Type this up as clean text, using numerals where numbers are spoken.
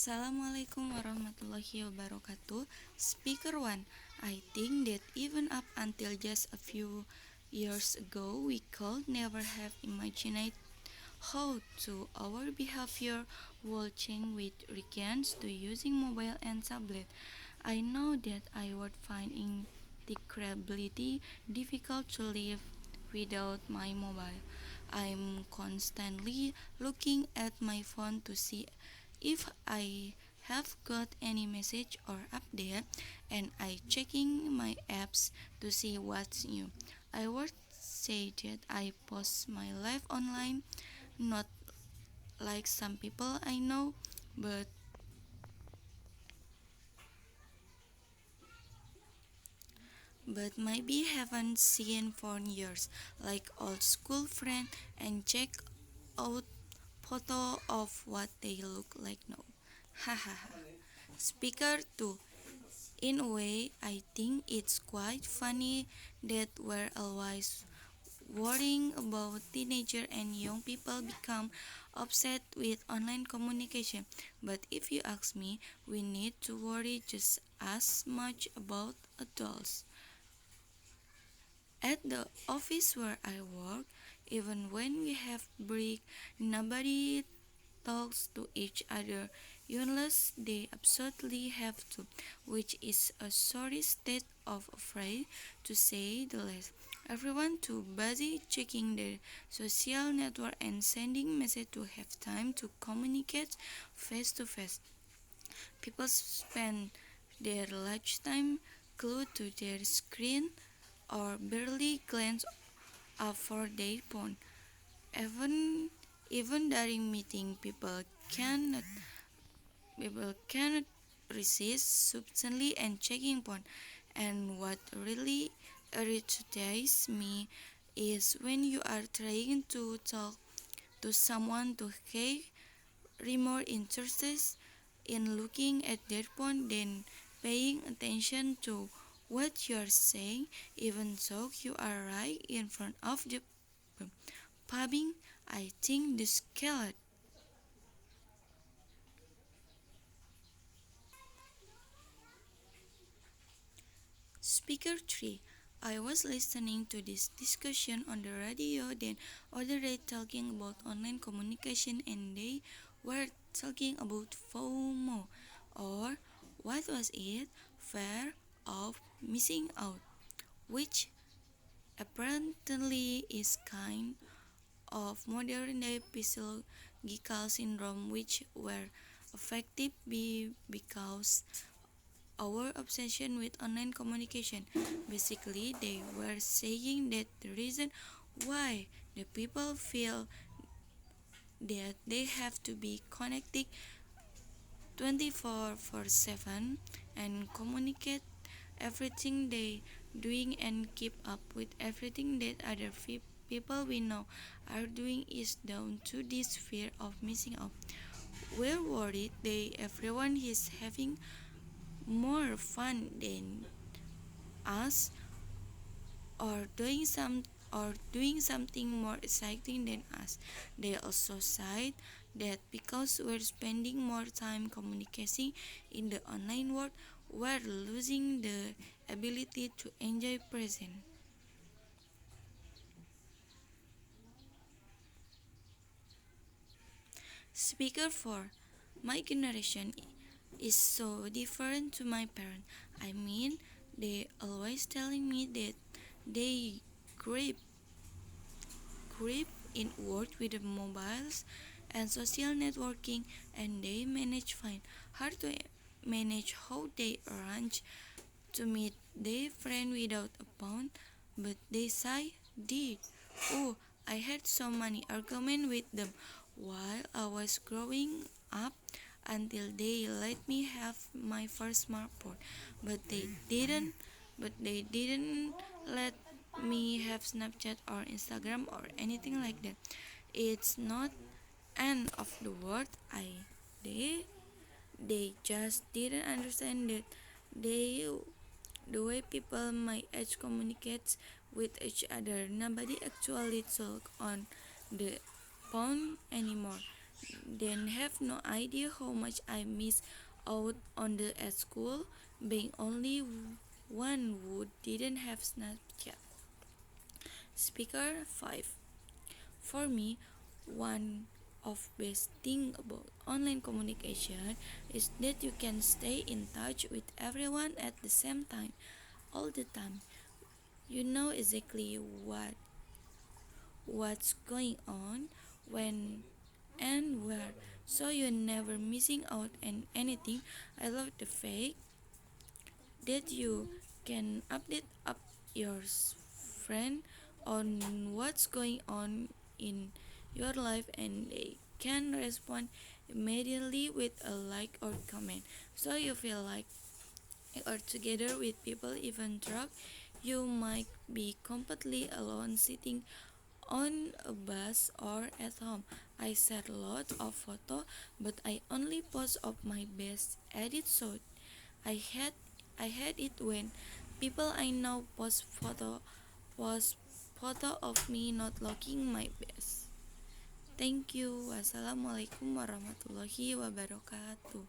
Assalamualaikum warahmatullahi wabarakatuh. Speaker 1. I think that even up until just a few years ago, we could never have imagined how to our behavior will change with regards to using mobile and tablet. I know that I would find incredibly difficult to live without my mobile. I'm constantly looking at my phone to see if I have got any message or update, and I checking my apps to see what's new. I would say that I post my life online, not like some people I know, but maybe haven't seen for years, like old school friend, and check out photo of what they look like now. Hahaha. Speaker 2. In a way, I think it's quite funny that we're always worrying about teenager and young people become upset with online communication. But if you ask me, we need to worry just as much about adults. At the office where I work, even when we have break, nobody talks to each other unless they absolutely have to, which is a sorry state of affairs to say the least. Everyone too busy checking their social network and sending messages to have time to communicate face to face. People spend their lifetime glued to their screen or barely glance up for their phone. Even even during meeting, people cannot resist subtly and checking phone. And what really irritates me is when you are trying to talk to someone to get more interested in looking at their phone than paying attention to what you are saying, even though you are right in front of the pubbing. I think the scale. Speaker 3. I was listening to this discussion on the radio then other day talking about online communication, and they were talking about FOMO, or what was it? Fear of missing out, which apparently is kind of modern day psychological syndrome which were effective because our obsession with online communication. Basically, they were saying that the reason why the people feel that they have to be connected 24/7 and communicate everything they doing and keep up with everything that other people we know are doing is down to this fear of missing out. We're worried that everyone is having more fun than us, or doing something more exciting than us. They also cite that because we're spending more time communicating in the online world, we're losing the ability to enjoy present. Speaker 4. My generation is so different to my parents. I mean, they always telling me that they grew grip in work with the mobiles and social networking, and they manage fine. Hard to manage how they arrange to meet their friend without a phone, but they say did. Oh, I had so many arguments with them while I was growing up until they let me have my first smartphone. But they didn't let me have Snapchat or Instagram or anything like that. It's not end of the world. They they just didn't understand that they the way people my age communicates with each other. Nobody actually talk on the phone anymore. then have no idea how much I miss out on the at school, being only one who didn't have Snapchat. Speaker 5. For me, one of best thing about online communication is that you can stay in touch with everyone at the same time all the time. You know exactly what's going on when and where, so you're never missing out on anything. I love the fact that you can update up your friend on what's going on in your life, and they can respond immediately with a like or comment, so you feel like you are together with people even though you might be completely alone sitting on a bus or at home. I share a lot of photos, but I only post of my best edit shot. I had I had it when people I know post photo of me not looking my best. Thank you. Wassalamualaikum warahmatullahi wabarakatuh.